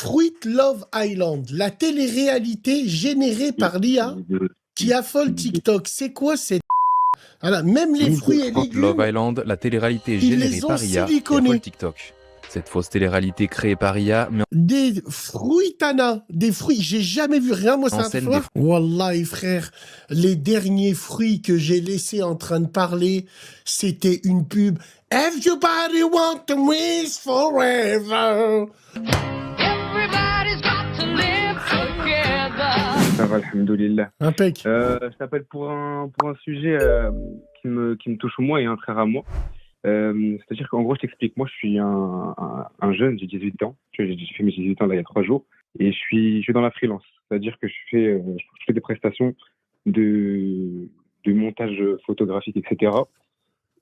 Fruit Love Island, la télé-réalité générée par l'IA qui affole TikTok. C'est quoi cette... Voilà, même les fruits et Fruit Love légumes, Island, la télé-réalité ils générée les ont par IA qui siliconés. affole TikTok. Cette fausse télé-réalité créée par IA met Des fruitana, des fruits, j'ai jamais vu rien, moi, en ça scène fois. Wallahi, frère, les derniers fruits que j'ai laissés en train de parler, c'était une pub. Everybody want to wish forever. Everybody's got to live together. Ça va, alhamdoulilah. Impec. Je t'appelle pour un sujet qui me touche moi et un frère à moi. C'est-à-dire qu'en gros, je t'explique. Moi, je suis un jeune, j'ai 18 ans. J'ai fait mes 18 ans là, il y a 3 jours. Et je suis dans la freelance. C'est-à-dire que je fais des prestations de montage photographique, etc.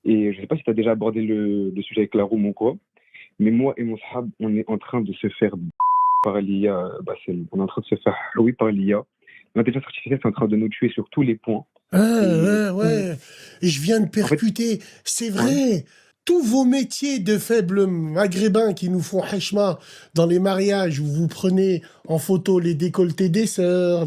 Et je ne sais pas si tu as déjà abordé le sujet avec la room ou quoi. Mais moi et mon sahab, on est en train de se faire par l'IA. On est en train de se faire par l'IA. L'intelligence artificielle est en train de nous tuer sur tous les points. Ouais. Et je viens de percuter. C'est vrai. Tous vos métiers de faibles maghrébins qui nous font hachma dans les mariages où vous prenez en photo les décolletés des sœurs,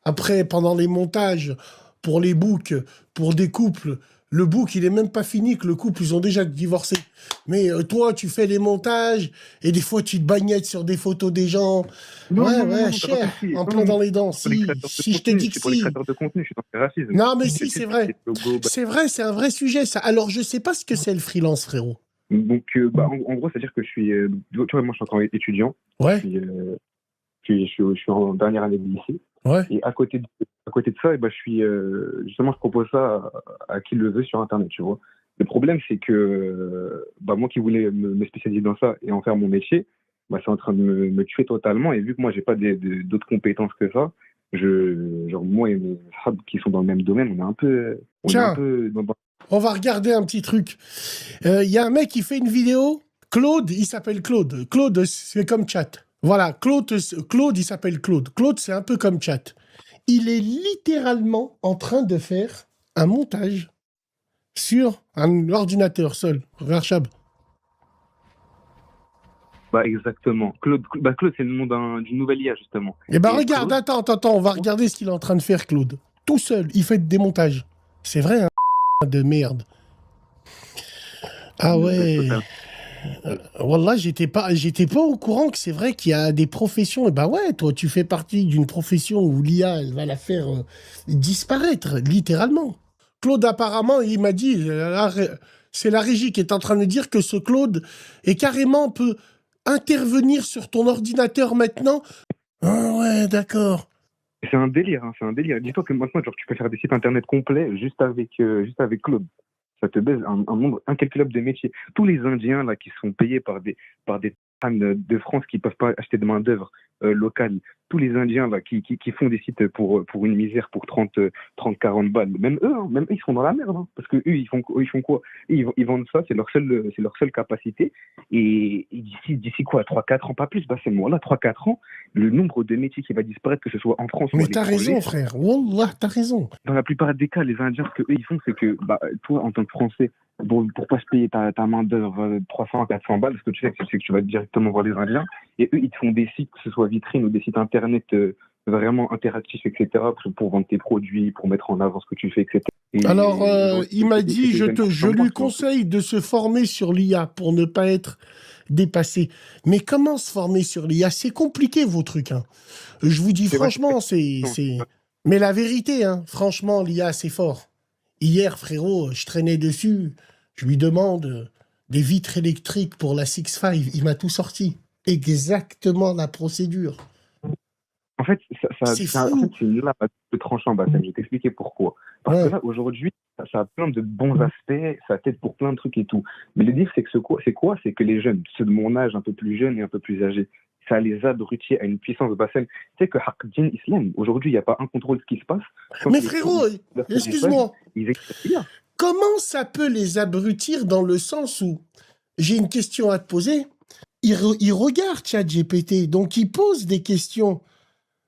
après, pendant les montages, pour les books, pour des couples, le book, il est même pas fini que le couple, ils ont déjà divorcé. Mais toi, tu fais les montages et des fois, tu te bagnettes sur des photos des gens. Non, cher, en plein dans les dents. Si je te dis que pour les si. créateurs de contenu, je suis dans le racisme. Non, mais si, c'est vrai. C'est vrai, c'est un vrai sujet, ça. Alors, je sais pas ce que c'est le freelance, frérot. Donc, en gros, c'est-à-dire que je suis... tu vois, moi, je suis encore étudiant. Ouais. Je suis en dernière année de lycée. Ouais. Et à côté de ça, je suis... justement, je propose ça à qui le veut sur Internet, tu vois. Le problème, c'est que moi qui voulais me spécialiser dans ça et en faire mon métier, c'est en train de me tuer totalement. Et vu que moi, j'ai pas d'autres compétences que ça, moi et mes frères qui sont dans le même domaine, on est un peu... On va regarder un petit truc. Il y a un mec qui fait une vidéo. Claude, il s'appelle Claude. Claude, c'est comme chat. Voilà, Claude, il s'appelle Claude. Claude, c'est un peu comme chat. Il est littéralement en train de faire un montage sur un ordinateur seul. Regarde, Chab. Exactement. Claude, c'est le nom d'une nouvelle IA, justement. Eh regarde, Claude... attends, on va regarder ce qu'il est en train de faire, Claude. Tout seul, il fait des montages. C'est vrai, un de merde. Ah ouais. Wallah, j'étais pas au courant que c'est vrai qu'il y a des professions. Et ouais, toi, tu fais partie d'une profession où l'IA, elle va la faire disparaître, littéralement. Claude, apparemment, il m'a dit, c'est la régie qui est en train de dire que ce Claude est carrément peut intervenir sur ton ordinateur maintenant. Ah ouais, d'accord. C'est un délire, c'est un délire. Dis-toi que maintenant, tu peux faire des sites internet complets juste avec Claude. Ça te baise un nombre incalculable de métiers. Tous les Indiens là qui sont payés par des fans de France qui peuvent pas acheter de main d'œuvre locale. Tous les Indiens là qui font des sites pour une misère, pour 30-40 balles. Même eux, ils sont dans la merde, parce que eux ils font quoi? Ils vendent ça, c'est leur seule capacité. Et d'ici quoi, 3-4 ans, pas plus. C'est le moment-là, 3-4 ans, le nombre de métiers qui va disparaître, que ce soit en France ou à l'étranger. Mais t'as raison, frère. Wallah, t'as raison. Dans la plupart des cas, les Indiens, ce que eux ils font, c'est que toi, en tant que Français, pour pas se payer ta main d'œuvre 300-400 balles, ce que tu sais, c'est que tu vas directement voir les Indiens, et eux, ils te font des sites, que ce soit vitrines ou des sites internet vraiment interactifs, etc., pour vendre tes produits, pour mettre en avant ce que tu fais, etc. Alors, il m'a dit, je lui conseille de se former sur l'IA pour ne pas être dépassé. Mais comment se former sur l'IA? C'est compliqué, vos trucs. Je vous dis franchement, c'est... Mais la vérité, franchement, l'IA, c'est fort. Hier, frérot, je traînais dessus. Je lui demande des vitres électriques pour la 6.5. Il m'a tout sorti. Exactement la procédure. En fait, c'est une lame à double tranchant, Bassem. Je vais t'expliquer pourquoi. Parce que là, aujourd'hui, ça a plein de bons aspects, ça t'aide pour plein de trucs et tout. Mais le dire, c'est que c'est que les jeunes, ceux de mon âge, un peu plus jeunes et un peu plus âgés, ça les abrutit à une puissance, Bassem. Tu sais que Haqq-Din Islam, aujourd'hui, il n'y a pas un contrôle de ce qui se passe. Mais frérot, excuse-moi. Comment ça peut les abrutir dans le sens où, j'ai une question à te poser, il regarde ChatGPT, donc il pose des questions,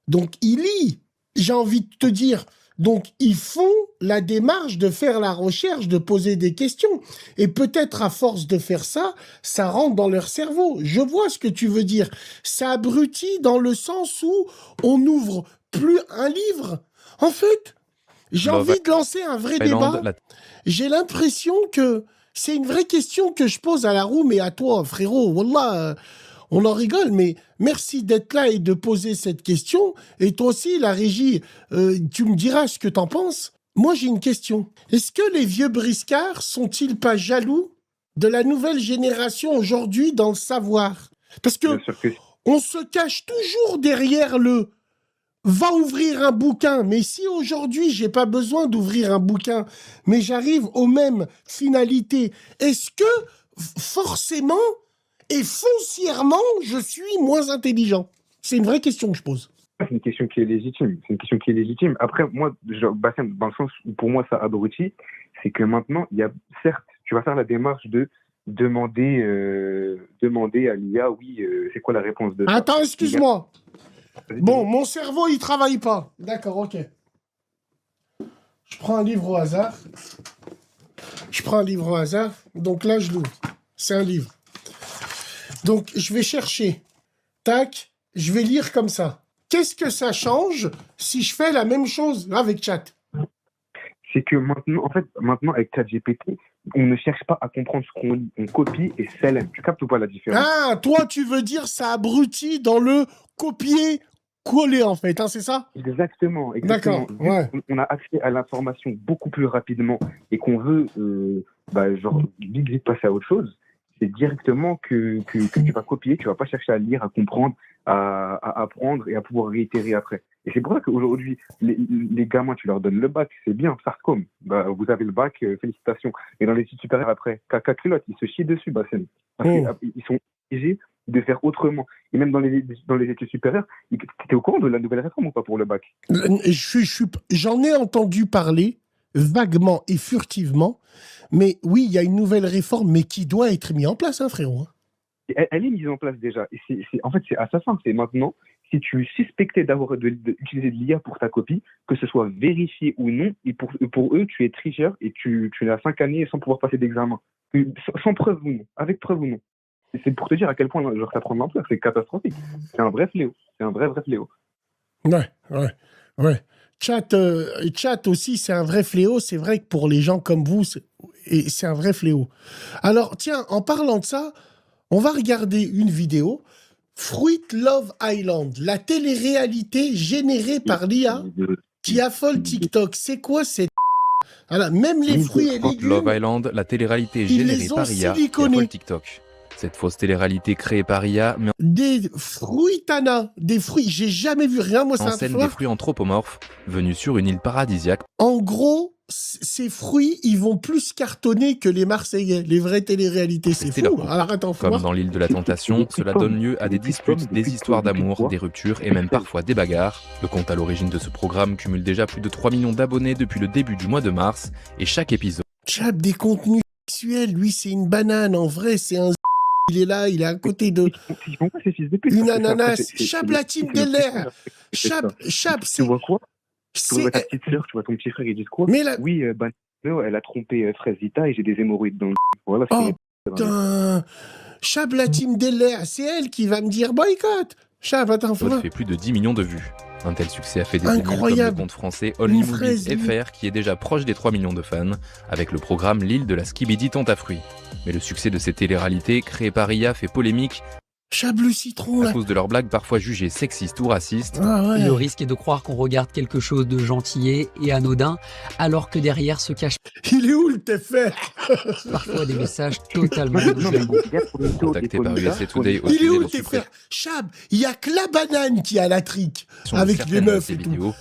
donc il lit. J'ai envie de te dire, Donc, ils font la démarche de faire la recherche, de poser des questions. Et peut-être à force de faire ça, ça rentre dans leur cerveau. Je vois ce que tu veux dire. Ça abrutit dans le sens où on n'ouvre plus un livre. En fait, j'ai Love envie de lancer un vrai Island, débat. la J'ai l'impression que c'est une vraie question que je pose à la room et à toi, frérot. Wallah, on en rigole, mais merci d'être là et de poser cette question. Et toi aussi, la régie, tu me diras ce que t'en penses. Moi, j'ai une question. Est-ce que les vieux briscards sont-ils pas jaloux de la nouvelle génération aujourd'hui dans le savoir? Parce que Bien sûr que si. on se cache toujours derrière le va ouvrir un bouquin. Mais si aujourd'hui, j'ai pas besoin d'ouvrir un bouquin, mais j'arrive aux mêmes finalités, est-ce que forcément et foncièrement, je suis moins intelligent? C'est une vraie question que je pose. C'est une question qui est légitime. C'est une question qui est légitime. Après, moi, Bassem, dans le sens où pour moi ça abrutit, c'est que maintenant, il y a, certes, tu vas faire la démarche de demander à l'IA, oui, c'est quoi la réponse de ça. Attends, excuse-moi. Vas-y, Bon, dis-moi. mon cerveau, il travaille pas. D'accord, ok. Je prends un livre au hasard. Donc là, je l'ouvre. C'est un livre. Donc, je vais chercher. Tac, je vais lire comme ça. Qu'est-ce que ça change si je fais la même chose avec chat? C'est que maintenant, en fait, maintenant avec ChatGPT, on ne cherche pas à comprendre ce qu'on lit, on copie et scelle. Tu captes ou pas la différence? Ah, toi, tu veux dire ça abrutit dans le copier-coller, en fait, hein, c'est ça? Exactement. D'accord, Vu ouais. qu'on a accès à l'information beaucoup plus rapidement et qu'on veut, genre, vite passer à autre chose, c'est directement que tu vas copier, tu vas pas chercher à lire, à comprendre, à apprendre et à pouvoir réitérer après. Et c'est pour ça qu'aujourd'hui, les gamins, tu leur donnes le bac, c'est bien, Sarcom, bah, vous avez le bac, félicitations. Et dans les études supérieures après, caca culotte, ils se chient dessus, Bassem. Parce qu'ils sont obligés de faire autrement. Et même dans les études supérieures, tu es au courant de la nouvelle réforme ou pas pour le bac? J'en ai entendu parler vaguement et furtivement, mais oui, il y a une nouvelle réforme, mais qui doit être mise en place, hein, frérot. Elle est mise en place déjà. Et en fait, c'est assez simple. C'est maintenant, si tu suspectais d'utiliser de l'IA pour ta copie, que ce soit vérifié ou non, et pour eux, tu es tricheur et tu as 5 années sans pouvoir passer d'examen. Sans preuve ou non, avec preuve ou non. Et c'est pour te dire à quel point genre, ça prend de l'ampleur. C'est catastrophique. C'est un vrai fléau. C'est un vrai fléau. Ouais. Chat aussi, c'est un vrai fléau. C'est vrai que pour les gens comme vous, c'est un vrai fléau. Alors, tiens, en parlant de ça, on va regarder une vidéo. Fruit Love Island, la télé-réalité générée par l'IA qui affole TikTok. C'est quoi cette... Alors, même les fruits et légumes, Love Island, la télé-réalité Ils générée les ont par IA qui siliconnés. affole TikTok. Cette fausse télé-réalité créée par IA met des fruitana, des fruits, j'ai jamais vu rien, moi, en ça scène va. des fruits anthropomorphes venus sur une île paradisiaque En gros, ces fruits, ils vont plus cartonner que les Marseillais, les vraies téléréalités, c'est Tester fou. leur goût. Alors attends, faut Comme voir. dans l'île de la Tentation, cela donne lieu à des disputes, des histoires d'amour, des ruptures et même parfois des bagarres. Le compte à l'origine de ce programme cumule déjà plus de 3 millions d'abonnés depuis le début du mois de mars et chaque épisode Chab, des contenus sexuels, lui, c'est une banane, en vrai, c'est un... Il est là, il est à côté de... Ils font pas ces fils de pute. Une parce que ça, après, ananas. Chab, la team de l'air. Chab, Tu c'est... vois quoi? Tu vois ta C'est... petite sœur, tu vois ton petit frère, ils disent quoi? Mais là... Oui, elle a trompé Fraisita et j'ai des hémorroïdes dans le... Voilà, c'est Oh, putain. Chab, la team de l'air, c'est elle qui va me dire boycott. Chab, attends, faut voir. fait plus de 10 millions de vues. Un tel succès a fait des émules comme le Incroyable. compte français Une Only fraise, Movies FR qui est déjà proche des 3 millions de fans avec le programme L'île de la Skibidi Tente à fruits. Mais le succès de ces téléréalités créées par IA fait polémique Chab, le citron, à là. cause de leurs blagues parfois jugées sexistes ou racistes. Ah ouais. Le risque est de croire qu'on regarde quelque chose de gentillet et anodin, alors que derrière se cachent Il est où le TFR? parfois des messages totalement Non, mais désobligeants. regarde pour une théorie Contacté par Fonida, USA Today au Il est sujet où de le TFR? Chab, il y a que la banane qui a la trique avec les meufs et tout. vidéos.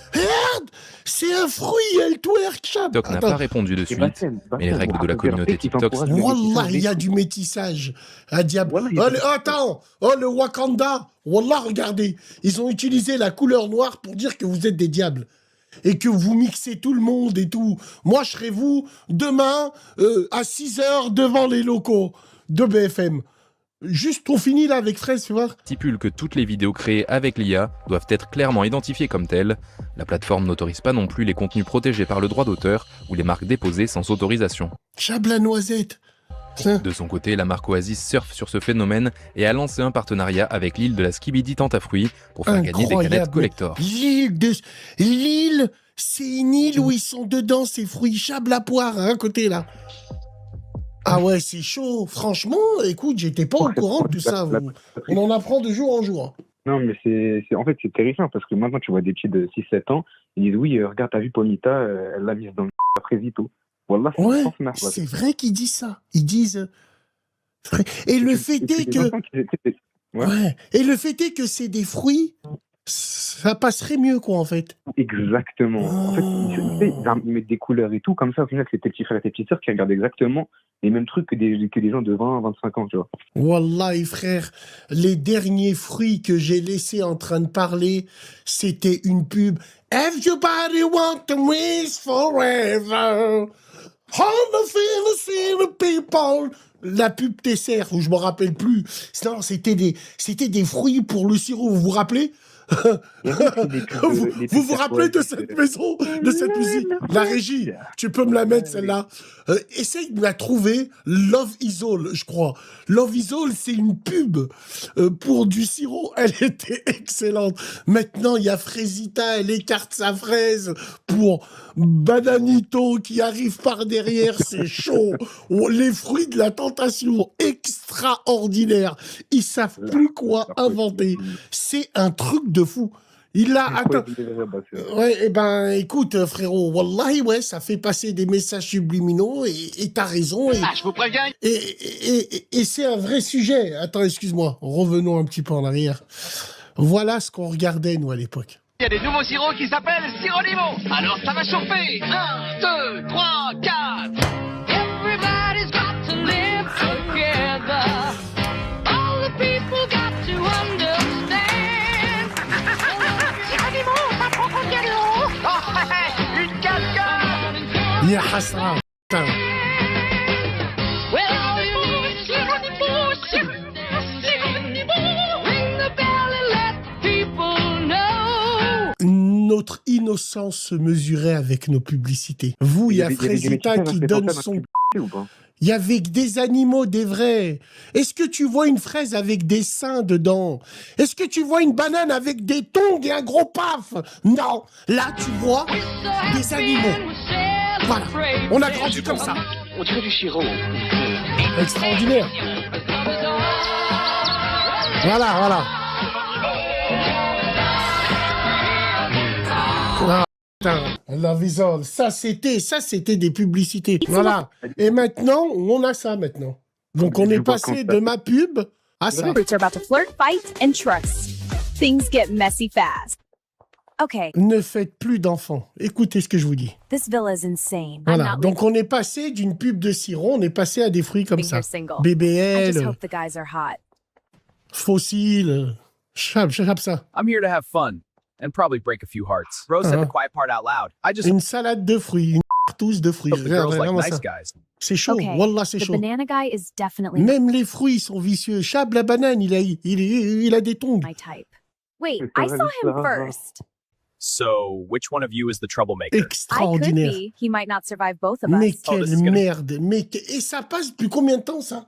C'est un fruit, elle twerk, Chab. TikTok n'a Attends. pas répondu de Et suite. Bassem, mais les règles de la communauté TikTok Wallah, il y a du métissage. Un diable. Wallah, il y Oh, a le- attends, oh, le Wakanda. Wallah, regardez. Ils ont utilisé la couleur noire pour dire que vous êtes des diables. Et que vous mixez tout le monde et tout. Moi, je serai vous demain à 6 h devant les locaux de BFM. Juste, on finit là avec fraise, tu vois. Stipule que toutes les vidéos créées avec l'IA doivent être clairement identifiées comme telles. La plateforme n'autorise pas non plus les contenus protégés par le droit d'auteur ou les marques déposées sans autorisation. Chab la noisette. Hein. De son côté, la marque Oasis surfe sur ce phénomène et a lancé un partenariat avec l'île de la Skibidi Tente à fruits pour faire gagner des canettes collector. L'île, c'est une île où ils sont dedans, ces fruits Chab la poire, à un côté là. Ah ouais, c'est chaud. Franchement, écoute, j'étais pas au courant de tout ça. On en apprend de jour en jour. Non, mais en fait, c'est terrifiant parce que maintenant, tu vois des petits de 6-7 ans, ils disent oui, regarde, t'as vu Paulita, elle l'a mise dans le après vite. Wallah, c'est Ouais, une merde, c'est vrai qu'ils disent ça. Ils disent. Et le fait est que. Ouais. Et le fait est que c'est des fruits, ça passerait mieux, quoi, en fait. Exactement. En fait, ils mettent des couleurs et tout, comme ça, au final, c'est tes petits frères et tes petites sœurs qui regardent exactement les mêmes trucs que des gens de 20, 25 ans, tu vois. Wallahi, frère, les derniers fruits que j'ai laissés en train de parler, c'était une pub. Everybody want to wish forever. All the people. La pub Tesser, où je me rappelle plus. Non, c'était des fruits pour le sirop, vous vous rappelez? Vous vous rappelez de cette maison, de cette musique? La régie, tu peux me la mettre celle-là. Essaye de la trouver. Love is All, je crois. Love is All, c'est une pub pour du sirop. Elle était excellente. Maintenant, il y a Fraisita, elle écarte sa fraise pour Bananito qui arrive par derrière. C'est chaud. Les fruits de la tentation, extraordinaire. Ils savent plus quoi inventer. C'est un truc de fou. Il a... Attends. Ouais, eh ben, écoute, frérot, wallahi, ouais, ça fait passer des messages subliminaux et t'as raison. Je vous préviens. Et c'est un vrai sujet. Attends, excuse-moi. Revenons un petit peu en arrière. Voilà ce qu'on regardait, nous, à l'époque. Il y a des nouveaux sirops qui s'appellent Sironimo. Alors ça va chauffer. 1, 2, 3, 4. Everybody's got to live together. All the people got to understand. Sironimo, ça prend combien d'euros? Oh, une cascade. Ya hasra. Putain. Well, all you know is Sironimo, Sironimo. Ring the bell and let people know. Notre innocence se mesurait avec nos publicités. Vous, il y a Fraisita qui donne son... Il y avait des animaux, des vrais. Est-ce que tu vois une fraise avec des seins dedans? Est-ce que tu vois une banane avec des tongs et un gros paf? Non. Là, tu vois des animaux. Voilà. On a grandi comme ça. On dirait du Chiro. Extraordinaire. Voilà. Ah, putain, Love is All. Ça, c'était des publicités. Voilà. Et maintenant, on a ça maintenant. Donc, on est passé de ma pub à ça. Fruits are about to flirt, fight, and trust. Things get messy fast. Okay, Ne faites plus d'enfants. Écoutez ce que je vous dis. this villa is insane. Voilà. I'm not Donc, on est passé d'une pub de sirop, on est passé à des fruits comme leaving ça. her single. I just BBL, hope the guys are hot. fossile, chap ça. I'm here to have fun and probably break a few hearts. Rose said the quiet part out loud. I just Une salade de fruits, une partouze de fruits. hope the girls like Vraiment nice ça. guys. C'est chaud. Okay, Wallah, c'est the chaud. banana guy is definitely Même les fruits sont vicieux. Chab, la banane, il a des tongs. my type. Wait, I saw him first. So, which one of you is the troublemaker? I could Extraordinaire. be. He might not survive both of Mais us. Oh, quelle this is gonna- merde. Et ça passe depuis combien de temps, ça?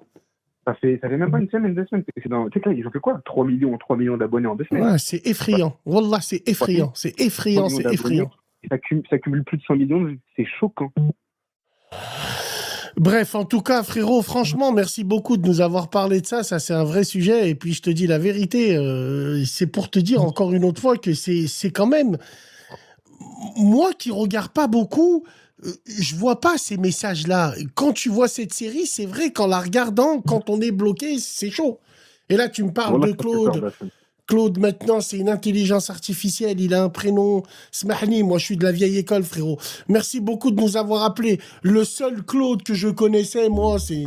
Ça fait même pas une semaine, 2 semaines. Tu sais que là, ils ont fait quoi? 3 millions d'abonnés en 2 semaines. Ouais, c'est effrayant. Wallah, c'est effrayant. C'est effrayant, 3 c'est millions effrayant. d'abonnés. Ça cumule plus de 100 millions, c'est choquant. Bref, en tout cas, frérot, franchement, merci beaucoup de nous avoir parlé de ça. Ça, c'est un vrai sujet. Et puis, je te dis la vérité, c'est pour te dire encore une autre fois que c'est quand même... Moi qui regarde pas beaucoup, je vois pas ces messages-là. Quand tu vois cette série, c'est vrai qu'en la regardant, quand on est bloqué, c'est chaud. Et là, tu me parles Wallah, de ça fait Claude. peur, là. Claude, maintenant, c'est une intelligence artificielle. Il a un prénom. Smahni, moi, je suis de la vieille école, frérot. Merci beaucoup de nous avoir appelés. Le seul Claude que je connaissais, moi, c'est...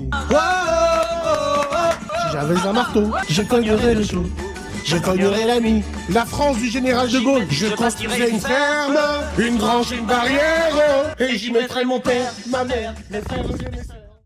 J'avais un marteau. Je cognerais le tout. Je cognerais la nuit. La France du général de Gaulle. Je construisais une ferme, une grange, une barrière. Et j'y mettrais mon père, ma mère, mes frères et mes sœurs.